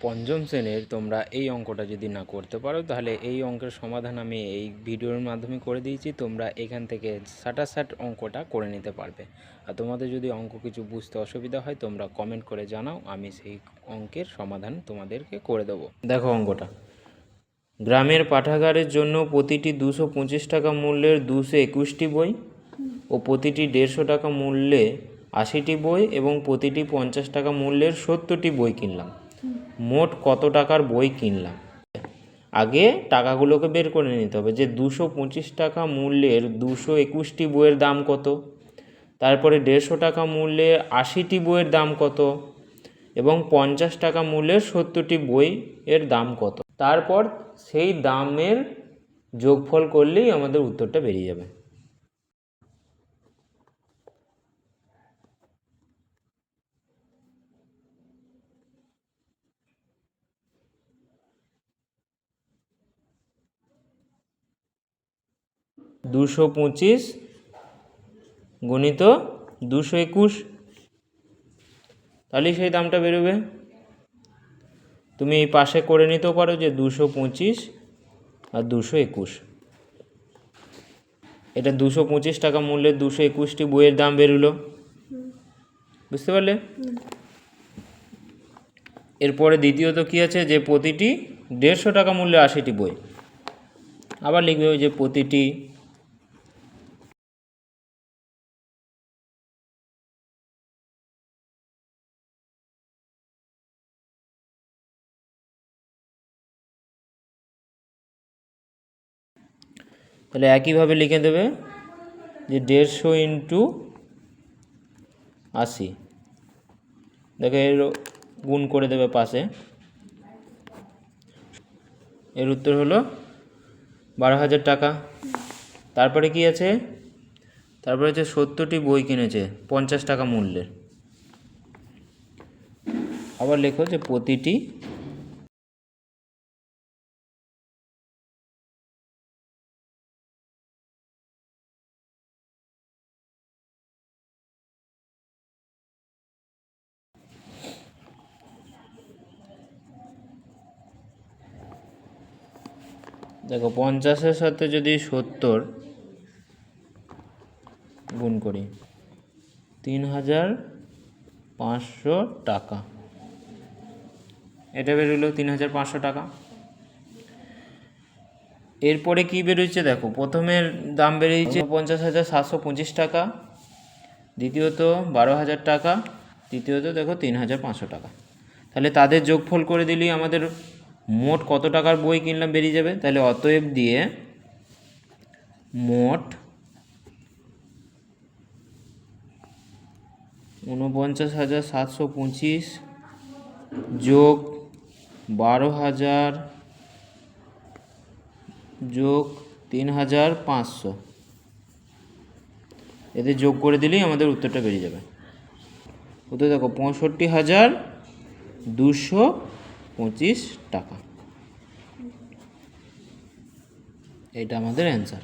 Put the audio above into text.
পঞ্চম শ্রেণীর তোমরা এই অঙ্কটা যদি না করতে পারো তাহলে এই অঙ্কের সমাধান আমি এই ভিডিওর মাধ্যমে করে দিয়েছি। তোমরা এখান থেকে সাটাসাট অঙ্কটা করে নিতে পারবে। আর তোমাদের যদি অঙ্ক কিছু বুঝতে অসুবিধা হয় তোমরা কমেন্ট করে জানাও, আমি সেই অঙ্কের সমাধান তোমাদেরকে করে দেবো। দেখো অঙ্কটা, গ্রামের পাঠাগারের জন্য প্রতিটি 225 টাকা মূল্যের 221টি বই ও প্রতিটি 150 টাকা মূল্যে 80টি বই এবং প্রতিটি 50 টাকা মূল্যের 70টি বই কিনলাম। মোট কত টাকার বই কিনলাম? আগে টাকাগুলোকে বের করে নিতে হবে যে 225 টাকা মূল্যের 221টি বইয়ের দাম কত, তারপরে 150 টাকা মূল্যের 80টি বইয়ের দাম কত এবং 50 টাকা মূল্যের 70টি বইয়ের দাম কত। তারপর সেই দামের যোগফল করলেই আমাদের উত্তরটা বেরিয়ে যাবে। দুশো 25 গুণিত 221, তাহলেই সেই দামটা বেরোবে। তুমি এই পাশে করে নিতেও পারো যে 225 আর 221, এটা 225 টাকা মূল্যের 221টি বইয়ের দাম বেরোলো, বুঝতে পারলে? এরপরে দ্বিতীয়ত কি আছে, যে প্রতিটি 150 টাকা মূল্যে 80টি বই। আবার লিখবে যে প্রতিটি তাহলে একইভাবে লিখে দেবে যে 150 ইন্টু 80, দেখো এর গুণ করে দেবে পাশে। এর উত্তর হলো 12,000 টাকা। তারপরে কি আছে, তারপরে হচ্ছে 70টি বই কিনেছে 50 টাকা মূল্যের। আবার লেখো যে প্রতিটি দেখো 50-এর সাথে যদি 70 গুণ করি 3,500 টাকা, এটা বেরোলো 3,500 টাকা। এরপরে কি বেরোচ্ছে দেখো, প্রথমের দাম বেরিয়েছে 50,725 টাকা, দ্বিতীয়ত 12,000 টাকা, তৃতীয়ত দেখো 3,500 টাকা। তাহলে তাদের যোগফল করে দিলেই আমাদের মোট কত টাকার বই কিনলাম বেরিয়ে যাবে। তাহলে অতএব দিয়ে মোট 49,725 যোগ 12,000 যোগ 3,500, এদের যোগ করে দিলেই আমাদের উত্তরটা বেরিয়ে যাবে। উত্তর দেখো 65,225 টাকা, এটা আমাদের অ্যান্সার।